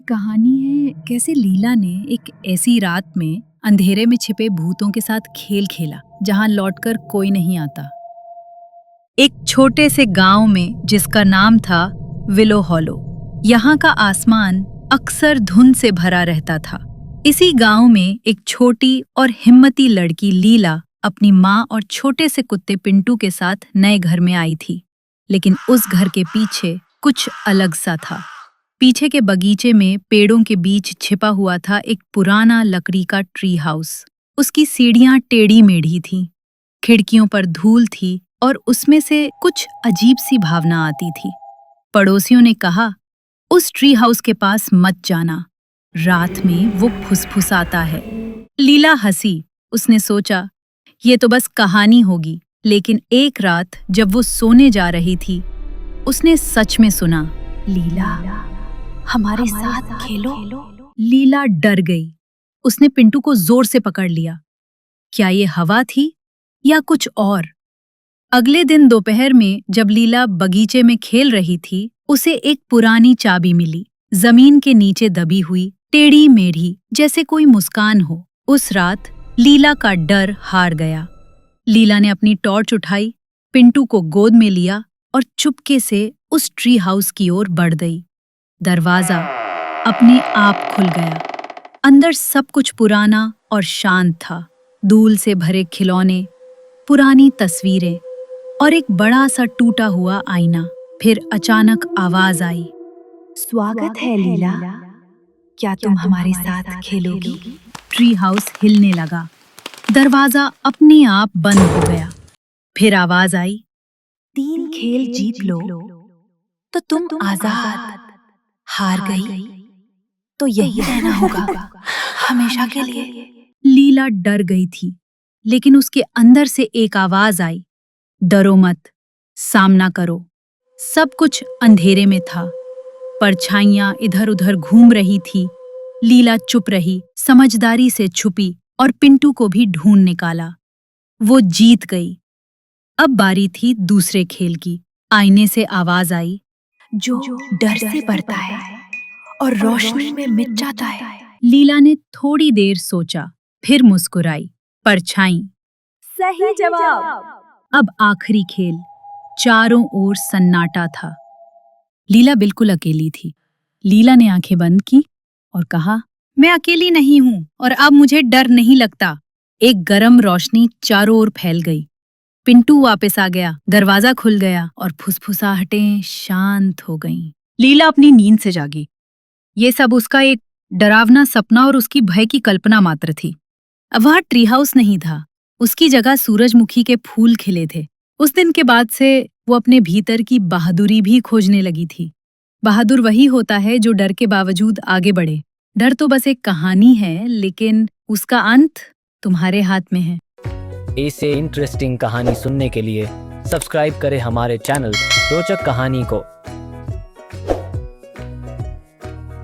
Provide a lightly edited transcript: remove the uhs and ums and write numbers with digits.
कहानी है कैसे लीला ने एक ऐसी रात में अंधेरे में छिपे भूतों के साथ खेल खेला जहां लौटकर कोई नहीं आता। एक छोटे से गांव में जिसका नाम था विलो हॉलो, यहाँ का आसमान अक्सर धुंध से भरा रहता था। इसी गांव में एक छोटी और हिम्मती लड़की लीला अपनी माँ और छोटे से कुत्ते पिंटू के साथ नए घर में आई थी। लेकिन उस घर के पीछे कुछ अलग सा था। पीछे के बगीचे में पेड़ों के बीच छिपा हुआ था एक पुराना लकड़ी का ट्री हाउस। उसकी सीढ़ियां टेढ़ी मेढ़ी थीं, खिड़कियों पर धूल थी और उसमें से कुछ अजीब सी भावना आती थी। पड़ोसियों ने कहा, उस ट्री हाउस के पास मत जाना, रात में वो फुसफुसाता है। लीला हंसी। उसने सोचा, ये तो बस कहानी होगी। लेकिन एक रात जब वो सोने जा रही थी, उसने सच में सुना, लीला हमारे साथ खेलो। लीला डर गई। उसने पिंटू को जोर से पकड़ लिया। क्या ये हवा थी या कुछ और? अगले दिन दोपहर में जब लीला बगीचे में खेल रही थी, उसे एक पुरानी चाबी मिली, जमीन के नीचे दबी हुई, टेढ़ी मेढ़ी, जैसे कोई मुस्कान हो। उस रात लीला का डर हार गया। लीला ने अपनी टॉर्च उठाई, पिंटू को गोद में लिया और चुपके से उस ट्री हाउस की ओर बढ़ गई। दरवाजा अपने आप खुल गया। अंदर सब कुछ पुराना और शांत था। धूल से भरे खिलौने, पुरानी तस्वीरें और एक बड़ा सा टूटा हुआ आईना। फिर अचानक आवाज आई, स्वागत है लीला, क्या तुम हमारे साथ खेलोगी? ट्री हाउस हिलने लगा। दरवाजा अपने आप बंद हो गया। फिर आवाज आई, 3 खेल जीत लो तो तुम आजाद, हार गई तो यही रहना होगा हमेशा के लिए। लीला डर गई थी, लेकिन उसके अंदर से एक आवाज आई, डरो मत, सामना करो। सब कुछ अंधेरे में था। परछाइयां इधर उधर घूम रही थी। लीला चुप रही, समझदारी से छुपी और पिंटू को भी ढूंढ निकाला। वो जीत गई। अब बारी थी दूसरे खेल की। आईने से आवाज आई, जो डर से बढ़ता है और रोशनी में मिट जाता है। लीला ने थोड़ी देर सोचा, फिर मुस्कुराई। परछाई सही जवाब। अब आखिरी खेल। चारों ओर सन्नाटा था। लीला बिल्कुल अकेली थी। लीला ने आंखें बंद की और कहा, मैं अकेली नहीं हूं और अब मुझे डर नहीं लगता। एक गरम रोशनी चारों ओर फैल गई। पिंटू वापस आ गया, दरवाजा खुल गया और फुसफुसाहटें शांत हो गईं। लीला अपनी नींद से जागी। ये सब उसका एक डरावना सपना और उसकी भय की कल्पना मात्र थी। अब वहाँ ट्री हाउस नहीं था, उसकी जगह सूरजमुखी के फूल खिले थे। उस दिन के बाद से वो अपने भीतर की बहादुरी भी खोजने लगी थी। बहादुर वही होता है जो डर के बावजूद आगे बढ़े। डर तो बस एक कहानी है, लेकिन उसका अंत तुम्हारे हाथ में है। ऐसे इंटरेस्टिंग कहानी सुनने के लिए सब्सक्राइब करें हमारे चैनल रोचक कहानी को।